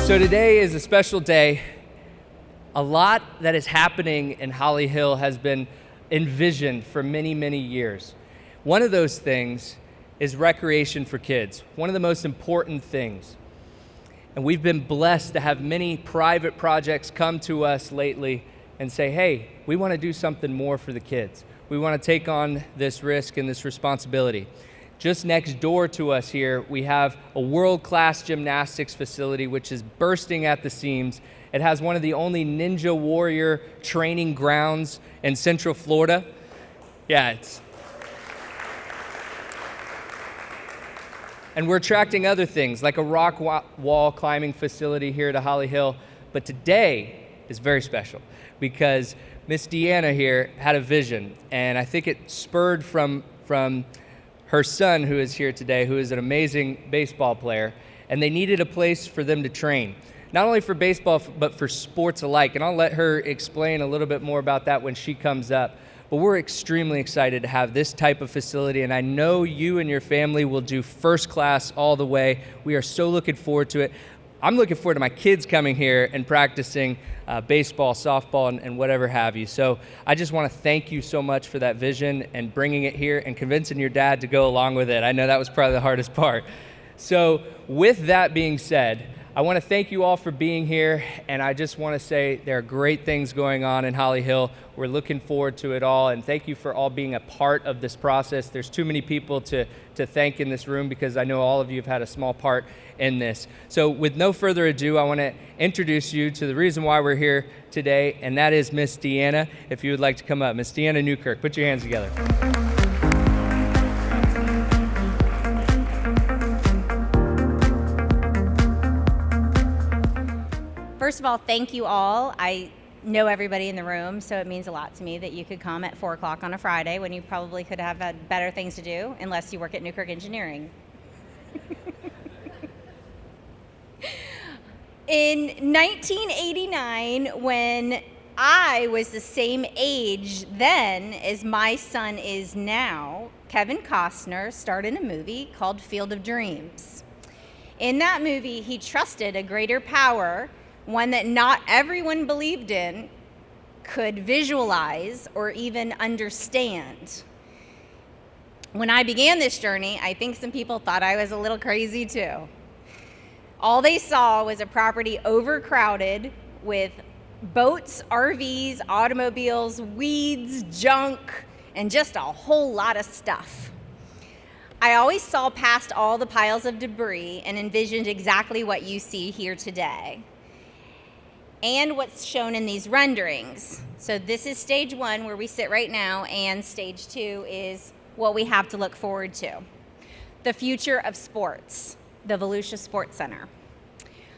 So today is a special day. A lot that is happening in Holly Hill has been envisioned for many, many years. One of those things is recreation for kids, one of the most important things. And we've been blessed to have many private projects come to us lately and say, hey, we want to do something more for the kids. We want to take on this risk and this responsibility. Just next door to us here, we have a world-class gymnastics facility which is bursting at the seams. It has one of the only Ninja Warrior training grounds in Central Florida. And we're attracting other things like a rock wall climbing facility here to Holly Hill. But today is very special because Miss Deanna here had a vision, and I think it spurred from her son, who is here today, who is an amazing baseball player, and they needed a place for them to train, not only for baseball, but for sports alike. And I'll let her explain a little bit more about that when she comes up. But we're extremely excited to have this type of facility, and I know you and your family will do first class all the way. We are so looking forward to it. I'm looking forward to my kids coming here and practicing baseball, softball, and whatever have you. So I just want to thank you so much for that vision and bringing it here and convincing your dad to go along with it. I know that was probably the hardest part. So with that being said, I want to thank you all for being here, and I just want to say there are great things going on in Holly Hill. We're looking forward to it all, and thank you for all being a part of this process. There's too many people to thank in this room because I know all of you have had a small part in this. So with no further ado, I want to introduce you to the reason why we're here today, and that is Miss Deanna. If you would like to come up. Miss Deanna Newkirk, put your hands together. First of all, thank you all. I know everybody in the room, so it means a lot to me that you could come at 4 o'clock on a Friday when you probably could have had better things to do, unless you work at Newkirk Engineering. In 1989, when I was the same age then as my son is now, Kevin Costner starred in a movie called Field of Dreams. In that movie, he trusted a greater power, one that not everyone believed in, could visualize or even understand. When I began this journey, I think some people thought I was a little crazy too. All they saw was a property overcrowded with boats, RVs, automobiles, weeds, junk, and just a whole lot of stuff. I always saw past all the piles of debris and envisioned exactly what you see here today and what's shown in these renderings. So this is stage 1 where we sit right now, and stage 2 is what we have to look forward to. The future of sports, the Volusia Sports Center.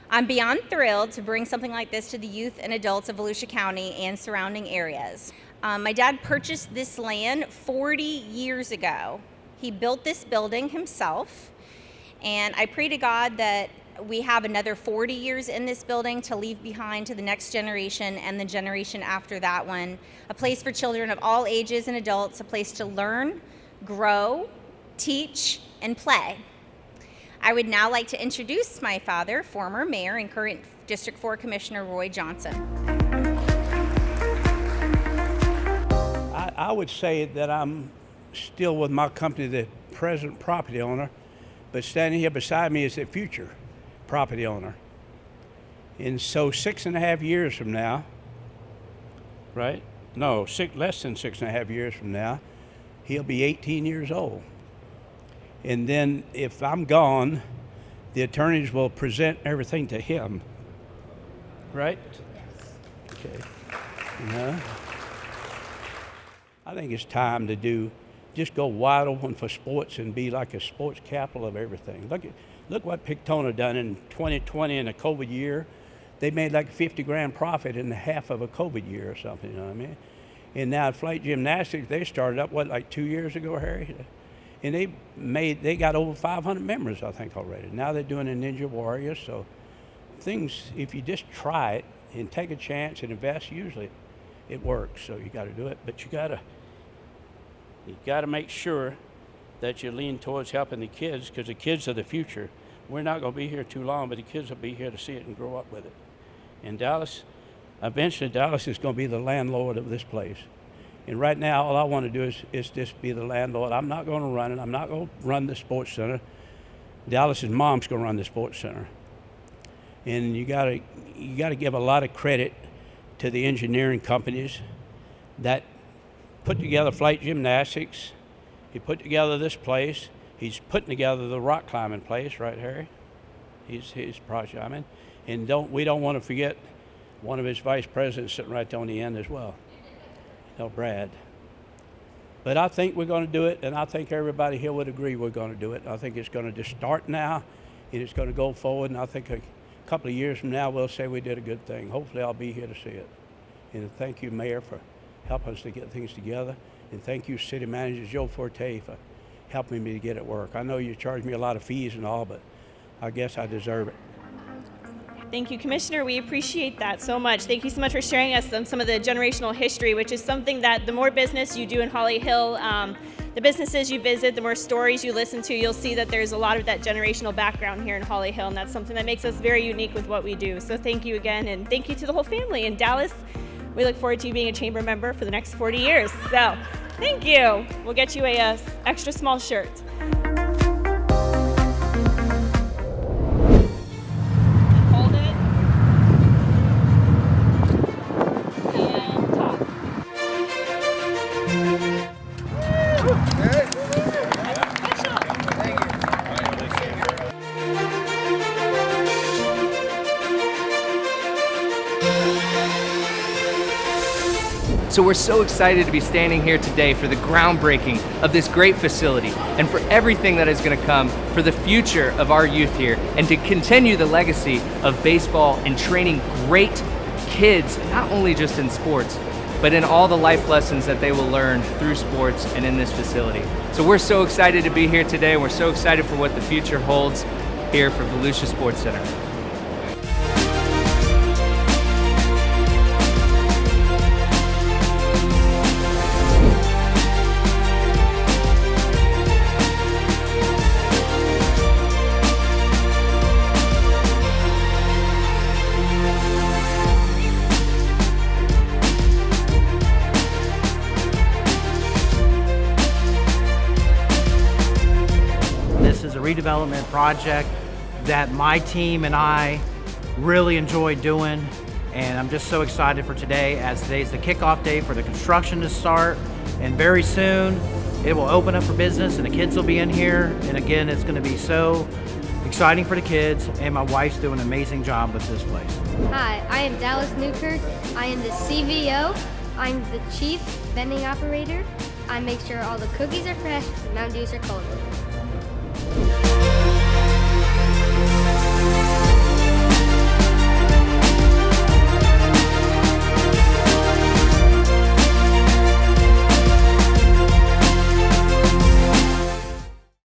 I'm beyond thrilled to bring something like this to the youth and adults of Volusia County and surrounding areas. My dad purchased this land 40 years ago. He built this building himself, and I pray to God that we have another 40 years in this building to leave behind to the next generation and the generation after that one. A place for children of all ages and adults, a place to learn, grow, teach, and play. I would now like to introduce my father, former mayor and current District 4 Commissioner Roy Johnson. I would say that I'm still with my company, the present property owner, but standing here beside me is the future property owner. And so 6.5 years from now, right? No, less than 6.5 years from now, he'll be 18 years old. And then if I'm gone, the attorneys will present everything to him, right? Okay. I think it's time to just go wide open for sports and be like a sports capital of everything. Look what Pictona done in 2020 in a COVID year. They made like $50,000 profit in half of a COVID year or something, you know what I mean? And now flight gymnastics, they started up, like 2 years ago, Harry? And they got over 500 members, I think, already. Now they're doing a Ninja Warrior, so things, if you just try it and take a chance and invest, usually it works. So you got to do it, but you got to make sure that you lean towards helping the kids, because the kids are the future. we're not going to be here too long, but the kids will be here to see it and grow up with it. And Dallas, eventually Dallas is going to be the landlord of this place. And right now, all I want to do is just be the landlord. I'm not going to run it. I'm not going to run the sports center. Dallas's mom's going to run the sports center. And you got to give a lot of credit to the engineering companies that put together Flight Gymnastics. He put together this place. He's putting together the rock climbing place, right, Harry? He's project. I mean, and we don't want to forget one of his vice presidents sitting right there on the end as well. Brad. But I think we're going to do it, and I think everybody here would agree we're going to do it. I think it's going to just start now, and it's going to go forward, and I think a couple of years from now we'll say we did a good thing. Hopefully I'll be here to see it. And thank you, Mayor, for helping us to get things together, and thank you, City Manager Joe Forte, for helping me to get it work. I know you charge me a lot of fees and all, but I guess I deserve it. Thank you, Commissioner. We appreciate that so much. Thank you so much for sharing us some of the generational history, which is something that the more business you do in Holly Hill, the businesses you visit, the more stories you listen to, you'll see that there's a lot of that generational background here in Holly Hill, and that's something that makes us very unique with what we do. So thank you again, and thank you to the whole family. In Dallas, we look forward to you being a chamber member for the next 40 years. So thank you. We'll get you a extra small shirt. Hold it. And toss. So we're so excited to be standing here today for the groundbreaking of this great facility and for everything that is going to come for the future of our youth here and to continue the legacy of baseball and training great kids, not only just in sports, but in all the life lessons that they will learn through sports and in this facility. So we're so excited to be here today. We're so excited for what the future holds here for Volusia Sports Center. This is a redevelopment project that my team and I really enjoy doing, and I'm just so excited for today, as today's the kickoff day for the construction to start, and very soon it will open up for business and the kids will be in here, and again, it's going to be so exciting for the kids, and my wife's doing an amazing job with this place. Hi, I am Dallas Newkirk. I am the CVO. I'm the chief vending operator. I make sure all the cookies are fresh and Mountain Dews are cold.